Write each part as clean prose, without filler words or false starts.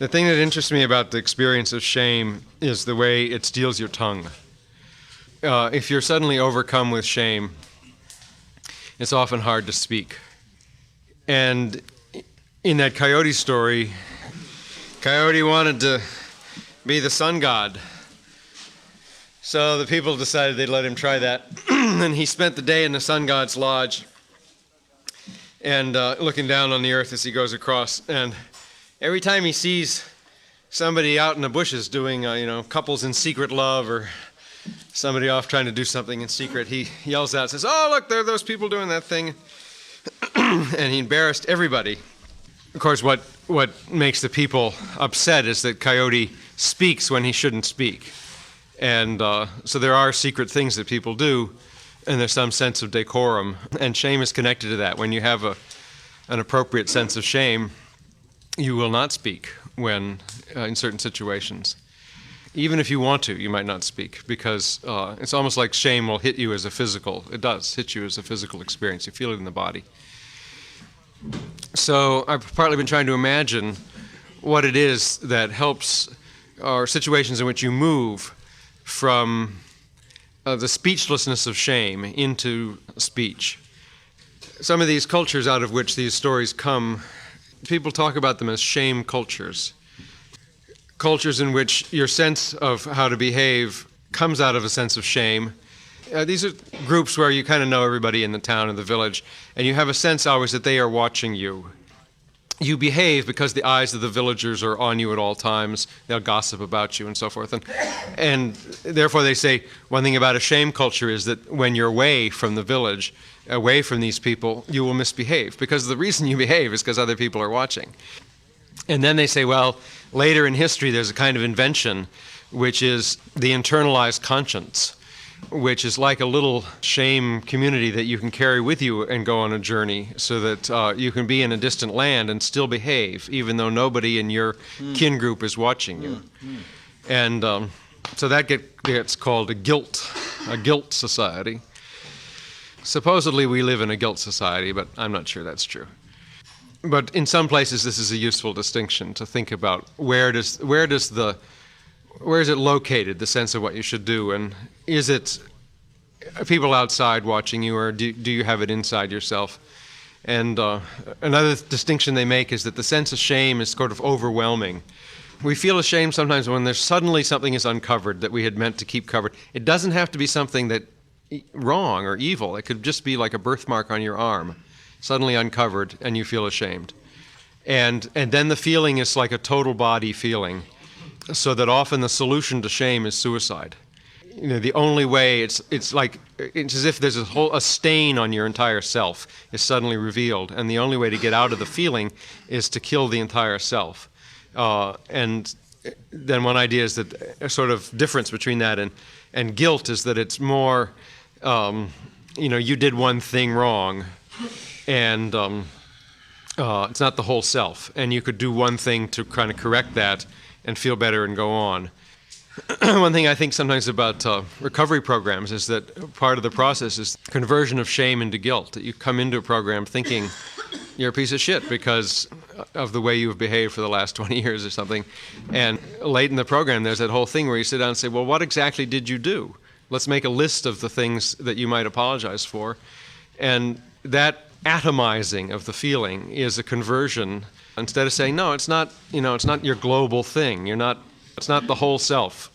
The thing that interests me about the experience of shame is the way it steals your tongue. If you're suddenly overcome with shame, it's often hard to speak. And in that Coyote story, Coyote wanted to be the sun god. So the people decided they'd let him try that. And he spent the day in the sun god's lodge and looking down on the earth as he goes across. And every time he sees somebody out in the bushes doing, couples in secret love or somebody off trying to do something in secret, he yells out and says, "Oh, look, there are those people doing that thing." And he embarrassed everybody. Of course, what makes the people upset is that Coyote speaks when he shouldn't speak. And so there are secret things that people do, and there's some sense of decorum. And shame is connected to that. When you have an appropriate sense of shame, you will not speak when in certain situations. Even if you want to, you might not speak, because it's almost like shame will hit you as a physical. It does hit you as a physical experience. You feel it in the body. So I've partly been trying to imagine what it is that helps, or situations in which you move from the speechlessness of shame into speech. Some of these cultures out of which these stories come, people talk about them as shame cultures. Cultures in which your sense of how to behave comes out of a sense of shame. These are groups where you kind of know everybody in the town and the village, and you have a sense always that they are watching you. You behave because the eyes of the villagers are on you at all times. They'll gossip about you and so forth. And therefore they say one thing about a shame culture is that when you're away from the village, away from these people, you will misbehave, because the reason you behave is because other people are watching. And then they say, well, later in history there's a kind of invention which is the internalized conscience, which is like a little shame community that you can carry with you and go on a journey, so that you can be in a distant land and still behave, even though nobody in your kin group is watching you. And so that gets called a guilt society. Supposedly we live in a guilt society, but I'm not sure that's true. But in some places this is a useful distinction to think about. Where is it located, the sense of what you should do, and is it people outside watching you, or do you have it inside yourself? And another distinction they make is that the sense of shame is sort of overwhelming. We feel ashamed sometimes when there's suddenly something is uncovered that we had meant to keep covered. It doesn't have to be something that wrong or evil. It could just be like a birthmark on your arm, suddenly uncovered, and you feel ashamed. And then the feeling is like a total body feeling, so that often the solution to shame is suicide. The only way, it's as if there's a stain on your entire self is suddenly revealed, and the only way to get out of the feeling is to kill the entire self. And then one idea is that a sort of difference between that and guilt is that it's more, you did one thing wrong, and it's not the whole self, and you could do one thing to kind of correct that and feel better and go on. One thing I think sometimes about recovery programs is that part of the process is conversion of shame into guilt, that you come into a program thinking you're a piece of shit because of the way you've behaved for the last 20 years or something. And late in the program, there's that whole thing where you sit down and say, well, what exactly did you do? Let's make a list of the things that you might apologize for. And that atomizing of the feeling is a conversion. Instead of saying, no, it's not your global thing. It's not the whole self.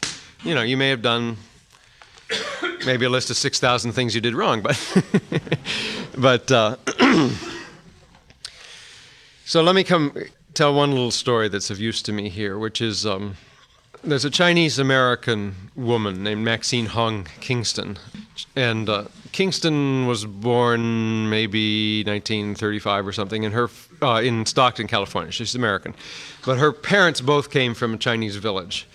You may have done maybe a list of 6,000 things you did wrong, but so let me tell one little story that's of use to me here, which is there's a Chinese-American woman named Maxine Kingston, and Kingston was born maybe 1935 or something, in Stockton, California. She's American. But her parents both came from a Chinese village.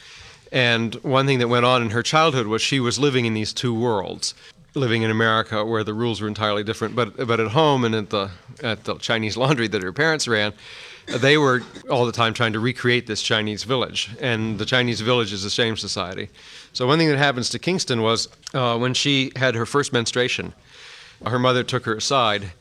And one thing that went on in her childhood was she was living in these two worlds, living in America where the rules were entirely different. But at home and at the Chinese laundry that her parents ran, they were all the time trying to recreate this Chinese village. And the Chinese village is a shame society. So one thing that happens to Kingston was when she had her first menstruation, her mother took her aside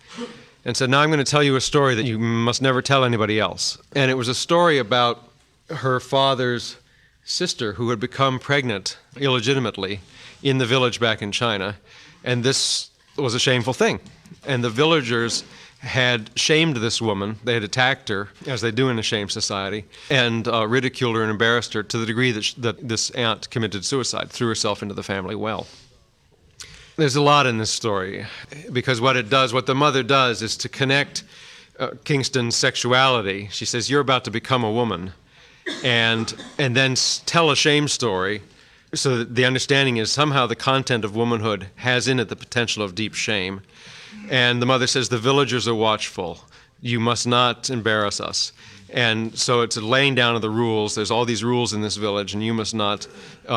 and said, now I'm going to tell you a story that you must never tell anybody else. And it was a story about her father's sister who had become pregnant illegitimately in the village back in China, and this was a shameful thing. And the villagers had shamed this woman. They had attacked her, as they do in a shame society, and ridiculed her and embarrassed her to the degree that this aunt committed suicide, threw herself into the family well. There's a lot in this story, because what the mother does is to connect Kingston's sexuality. She says, you're about to become a woman, and then tell a shame story, so that the understanding is somehow the content of womanhood has in it the potential of deep shame. And the mother says, the villagers are watchful. You must not embarrass us. And so it's a laying down of the rules. There's all these rules in this village, and you must not,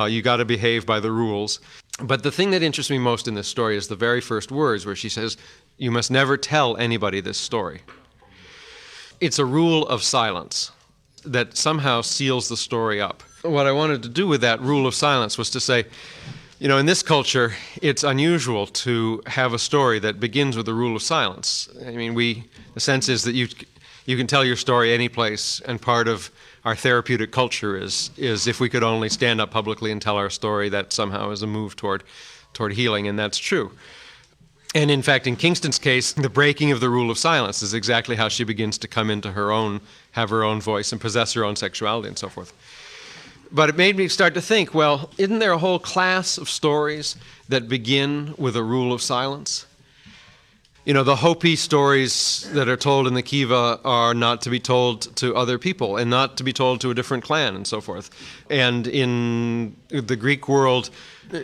you got to behave by the rules. But the thing that interests me most in this story is the very first words where she says, you must never tell anybody this story. It's a rule of silence that somehow seals the story up. What I wanted to do with that rule of silence was to say, in this culture, it's unusual to have a story that begins with a rule of silence. I mean, the sense is that you can tell your story any place, and part of our therapeutic culture is if we could only stand up publicly and tell our story, that somehow is a move toward healing, and that's true. And in fact, in Kingston's case, the breaking of the rule of silence is exactly how she begins to come into have her own voice and possess her own sexuality and so forth. But it made me start to think, well, isn't there a whole class of stories that begin with a rule of silence? The Hopi stories that are told in the Kiva are not to be told to other people and not to be told to a different clan and so forth. And in the Greek world,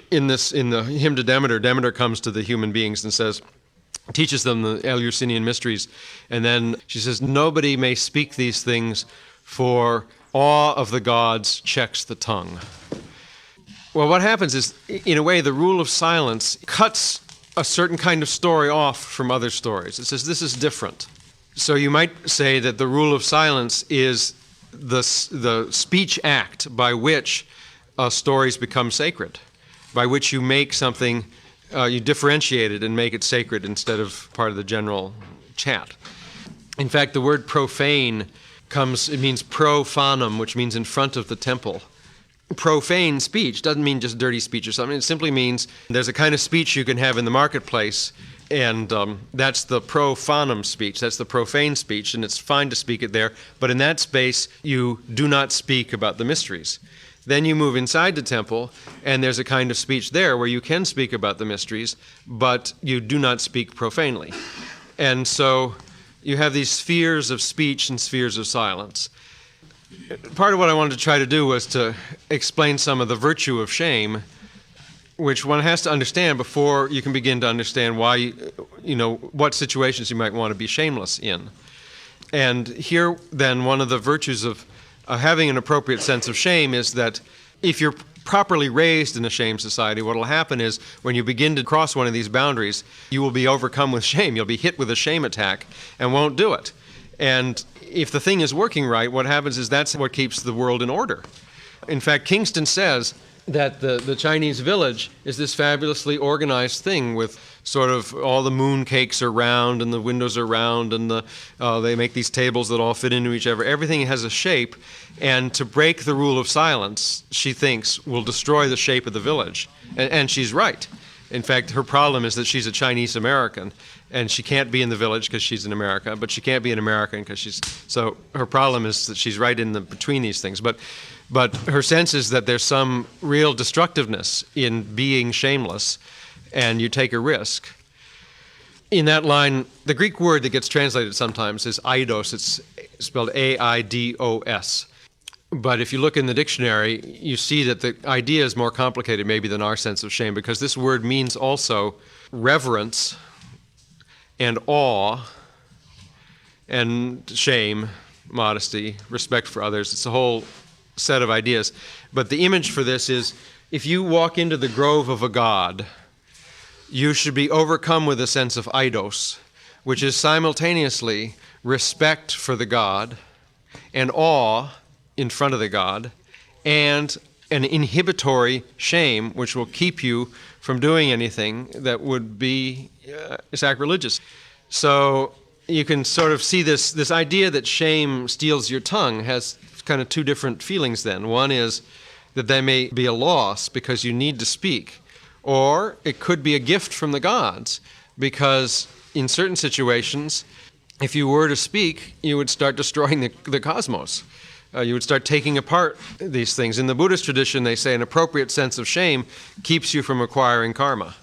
in the hymn to Demeter, Demeter comes to the human beings and teaches them the Eleusinian mysteries. And then she says, nobody may speak these things, for awe of the gods checks the tongue. Well, what happens is, in a way, the rule of silence cuts a certain kind of story off from other stories. It says this is different. So you might say that the rule of silence is the speech act by which stories become sacred, by which you make something, you differentiate it and make it sacred instead of part of the general chat. In fact, the word profane it means profanum, which means in front of the temple. Profane speech doesn't mean just dirty speech or something. It simply means there's a kind of speech you can have in the marketplace, and that's the profanum speech. That's the profane speech, and it's fine to speak it there. But in that space, you do not speak about the mysteries. Then you move inside the temple, and there's a kind of speech there where you can speak about the mysteries, but you do not speak profanely. And so you have these spheres of speech and spheres of silence. Part of what I wanted to try to do was to explain some of the virtue of shame, which one has to understand before you can begin to understand why, what situations you might want to be shameless in. And here, then, one of the virtues of having an appropriate sense of shame is that if you're properly raised in a shame society, what will happen is when you begin to cross one of these boundaries, you will be overcome with shame. You'll be hit with a shame attack and won't do it. And if the thing is working right, what happens is that's what keeps the world in order. In fact, Kingston says that the Chinese village is this fabulously organized thing with sort of all the moon cakes are round and the windows are round and they make these tables that all fit into each other. Everything has a shape, and to break the rule of silence, she thinks, will destroy the shape of the village. And she's right. In fact, her problem is that she's a Chinese American, and she can't be in the village because she's in America, but she can't be an American because so her problem is that she's right in between these things. But her sense is that there's some real destructiveness in being shameless, and you take a risk. In that line, the Greek word that gets translated sometimes is eidos. It's spelled A-I-D-O-S. But if you look in the dictionary, you see that the idea is more complicated maybe than our sense of shame, because this word means also reverence and awe and shame, modesty, respect for others. It's a whole set of ideas. But the image for this is, if you walk into the grove of a god, you should be overcome with a sense of eidos, which is simultaneously respect for the god and awe in front of the god, and an inhibitory shame, which will keep you from doing anything that would be sacrilegious. So you can sort of see this idea that shame steals your tongue kind of two different feelings then. One is that there may be a loss because you need to speak, or it could be a gift from the gods because in certain situations, if you were to speak, you would start destroying the cosmos. You would start taking apart these things. In the Buddhist tradition, they say an appropriate sense of shame keeps you from acquiring karma.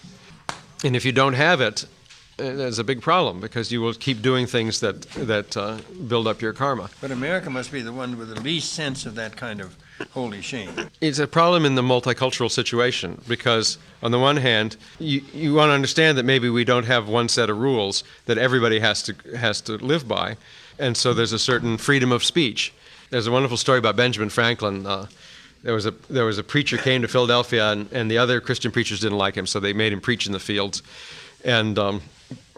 And if you don't have it, there's a big problem because you will keep doing things that build up your karma. But America must be the one with the least sense of that kind of holy shame. It's a problem in the multicultural situation because, on the one hand, you want to understand that maybe we don't have one set of rules that everybody has to live by, and so there's a certain freedom of speech. There's a wonderful story about Benjamin Franklin. There was a preacher came to Philadelphia, and the other Christian preachers didn't like him, so they made him preach in the fields. And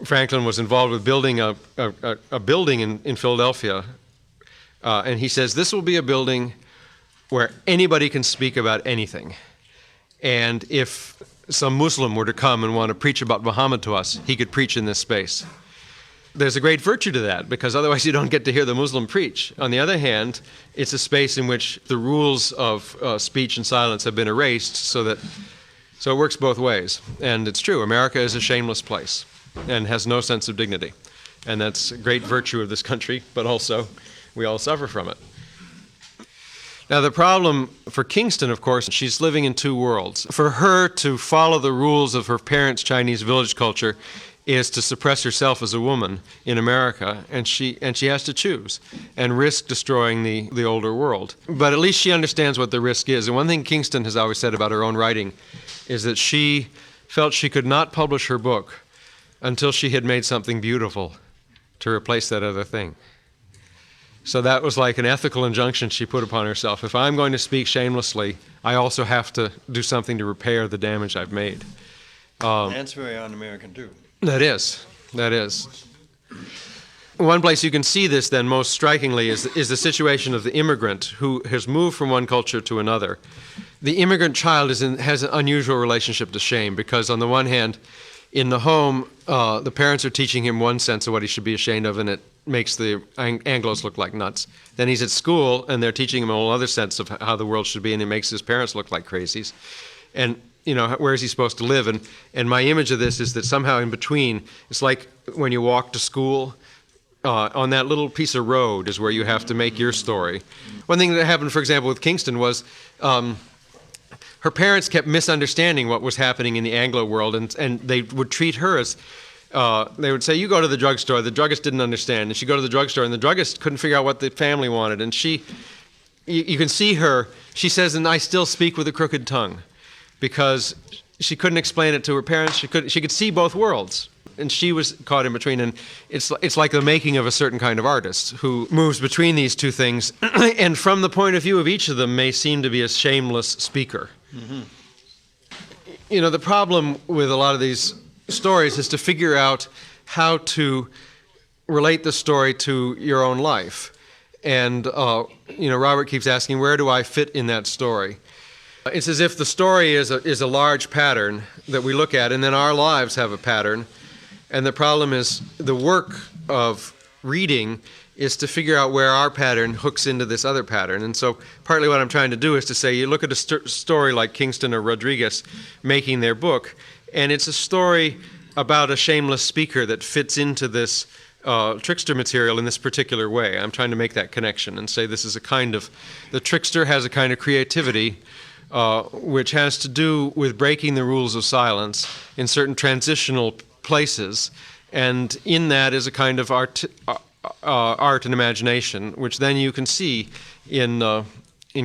Franklin was involved with building a building in Philadelphia, and he says, this will be a building where anybody can speak about anything. And if some Muslim were to come and want to preach about Muhammad to us, he could preach in this space. There's a great virtue to that, because otherwise you don't get to hear the Muslim preach. On the other hand, it's a space in which the rules of speech and silence have been erased, so it works both ways. And it's true, America is a shameless place and has no sense of dignity. And that's a great virtue of this country, but also we all suffer from it. Now, the problem for Kingston, of course, she's living in two worlds. For her to follow the rules of her parents' Chinese village culture is to suppress herself as a woman in America, and she has to choose and risk destroying the older world. But at least she understands what the risk is. And one thing Kingston has always said about her own writing is that she felt she could not publish her book until she had made something beautiful to replace that other thing. So that was like an ethical injunction she put upon herself. If I'm going to speak shamelessly, I also have to do something to repair the damage I've made. That's very un-American too. That is. One place you can see this then most strikingly is the situation of the immigrant who has moved from one culture to another. The immigrant child has an unusual relationship to shame because on the one hand, in the home, the parents are teaching him one sense of what he should be ashamed of, and it makes the Anglos look like nuts. Then he's at school, and they're teaching him a whole other sense of how the world should be, and it makes his parents look like crazies. And where is he supposed to live? And my image of this is that somehow in between, it's like when you walk to school, on that little piece of road is where you have to make your story. One thing that happened, for example, with Kingston was her parents kept misunderstanding what was happening in the Anglo world, and they would treat her as, they would say, you go to the drugstore. The druggist didn't understand. And she'd go to the drugstore, and the druggist couldn't figure out what the family wanted. And you can see her, she says, and I still speak with a crooked tongue, because she couldn't explain it to her parents. She could see both worlds, and she was caught in between. And it's like the making of a certain kind of artist who moves between these two things, and from the point of view of each of them may seem to be a shameless speaker. Mm-hmm. The problem with a lot of these stories is to figure out how to relate the story to your own life. And Robert keeps asking, where do I fit in that story? It's as if the story is a large pattern that we look at, and then our lives have a pattern. And the problem is the work of reading is to figure out where our pattern hooks into this other pattern. And so partly what I'm trying to do is to say, you look at a story like Kingston or Rodriguez making their book, and it's a story about a shameless speaker that fits into this trickster material in this particular way. I'm trying to make that connection and say this is the trickster has a kind of creativity which has to do with breaking the rules of silence in certain transitional places, and in that is a kind of art and imagination, which then you can see in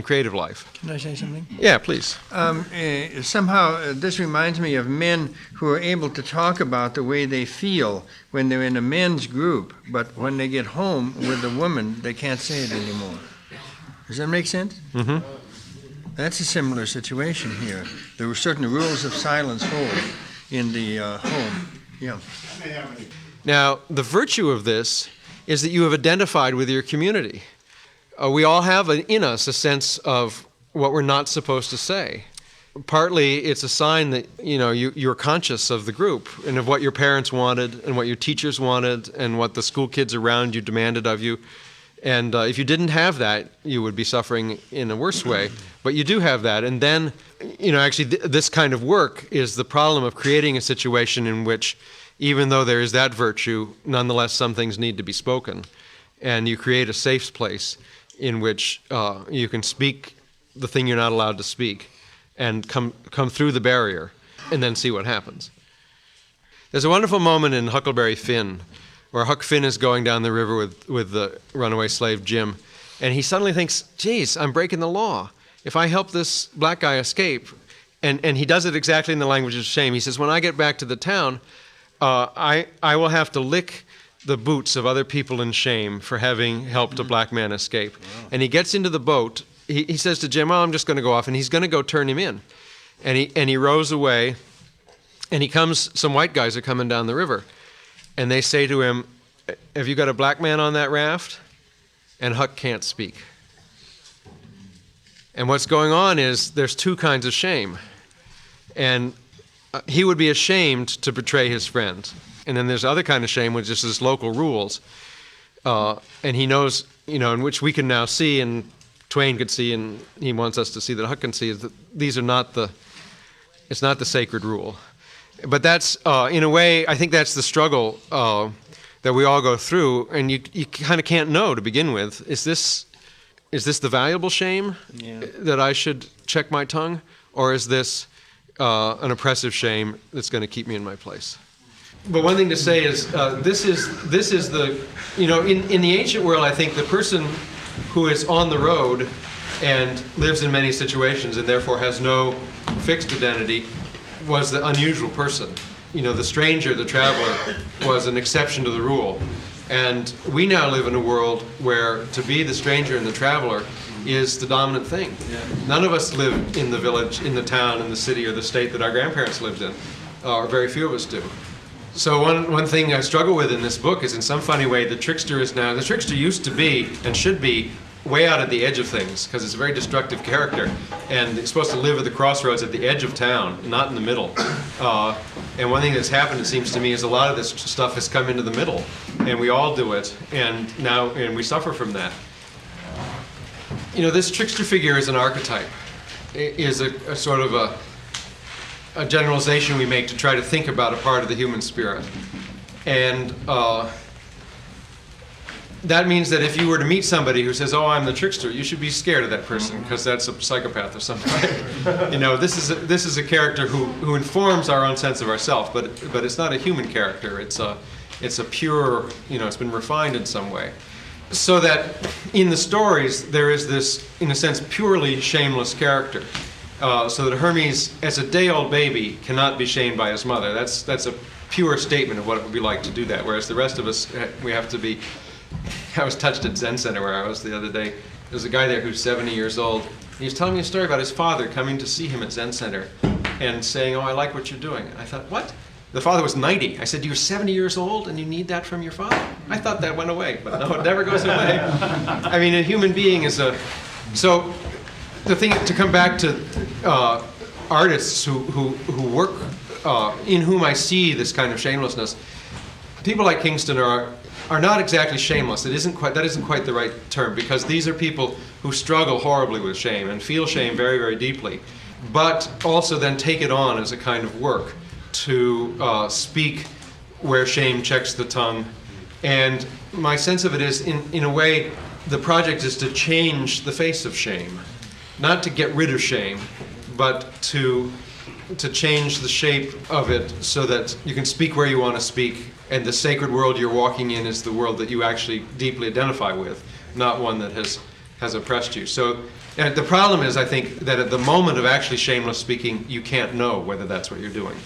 creative life. Can I say something? Yeah, please. Somehow this reminds me of men who are able to talk about the way they feel when they're in a men's group, but when they get home with a woman, they can't say it anymore. Does that make sense? Mm-hmm. That's a similar situation here. There were certain rules of silence hold in the home. Yeah. Now, the virtue of this is that you have identified with your community. We all have in us a sense of what we're not supposed to say. Partly it's a sign that you're conscious of the group and of what your parents wanted and what your teachers wanted and what the school kids around you demanded of you. And if you didn't have that, you would be suffering in a worse way. But you do have that. And then, actually, this kind of work is the problem of creating a situation in which, even though there is that virtue, nonetheless, some things need to be spoken. And you create a safe place in which you can speak the thing you're not allowed to speak and come through the barrier and then see what happens. There's a wonderful moment in Huckleberry Finn where Huck Finn is going down the river with the runaway slave Jim, and he suddenly thinks, geez, I'm breaking the law. If I help this black guy escape, and he does it exactly in the language of shame. He says, when I get back to the town, I will have to lick the boots of other people in shame for having helped a black man escape. Wow. And he gets into the boat. He says to Jim, I'm just going to go off, and he's going to go turn him in. And he rows away, and some white guys are coming down the river. And they say to him, have you got a black man on that raft? And Huck can't speak. And what's going on is there's two kinds of shame. And he would be ashamed to betray his friend. And then there's other kind of shame, which is his local rules. And he knows, in which we can now see, and Twain could see, and he wants us to see that Huck can see, is that these are it's not the sacred rule. But that's, in a way, I think that's the struggle that we all go through, and you kind of can't know to begin with. Is this the valuable shame that I should check my tongue, or is this an oppressive shame that's going to keep me in my place? But one thing to say is this is the, in the ancient world, I think the person who is on the road and lives in many situations and therefore has no fixed identity was the unusual person. The stranger, the traveler, was an exception to the rule. And we now live in a world where to be the stranger and the traveler is the dominant thing. Yeah. None of us live in the village, in the town, in the city, or the state that our grandparents lived in, or very few of us do. So one thing I struggle with in this book is, in some funny way, the trickster used to be, and should be, way out at the edge of things, because it's a very destructive character, and it's supposed to live at the crossroads at the edge of town, not in the middle. And one thing that's happened, it seems to me, is a lot of this stuff has come into the middle, and we all do it, and we suffer from that. This trickster figure is an archetype, is a sort of a generalization we make to try to think about a part of the human spirit. And that means that if you were to meet somebody who says, I'm the trickster, you should be scared of that person, because that's a psychopath or something. This is a character who informs our own sense of ourself, but it's not a human character. It's a pure, it's been refined in some way. So that in the stories, there is this, in a sense, purely shameless character. So that Hermes, as a day-old baby, cannot be shamed by his mother. That's a pure statement of what it would be like to do that, whereas the rest of us, we have to be... I was touched at Zen Center where I was the other day. There's a guy there who's 70 years old. He was telling me a story about his father coming to see him at Zen Center and saying, I like what you're doing. I thought, what? The father was 90. I said, you're 70 years old and you need that from your father? I thought that went away, but no, it never goes away. I mean, a human being is a... So the thing, to come back to artists who work, in whom I see this kind of shamelessness, people like Kingston are not exactly shameless. That isn't quite the right term, because these are people who struggle horribly with shame and feel shame very, very deeply, but also then take it on as a kind of work to speak where shame checks the tongue. And my sense of it is, in a way, the project is to change the face of shame, not to get rid of shame, but to change the shape of it so that you can speak where you want to speak, and the sacred world you're walking in is the world that you actually deeply identify with, not one that has oppressed you. So the problem is, I think, that at the moment of actually shameless speaking, you can't know whether that's what you're doing.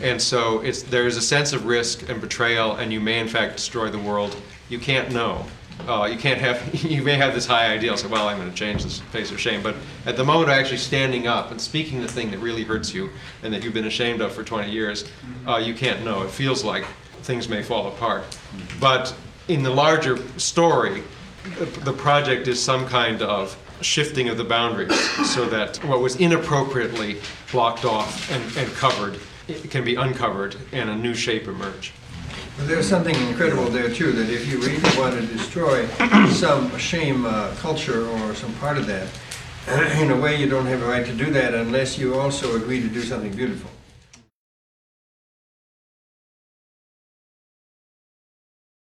And so there is a sense of risk and betrayal, and you may in fact destroy the world. You can't know. You may have this high ideal, say, I'm going to change this face of shame, but at the moment of actually standing up and speaking the thing that really hurts you and that you've been ashamed of for 20 years, you can't know. It feels like things may fall apart. But in the larger story, the project is some kind of shifting of the boundaries so that what was inappropriately blocked off and covered, it can be uncovered and a new shape emerge. But there's something incredible there too, that if you really want to destroy some shame culture or some part of that, in a way you don't have a right to do that unless you also agree to do something beautiful.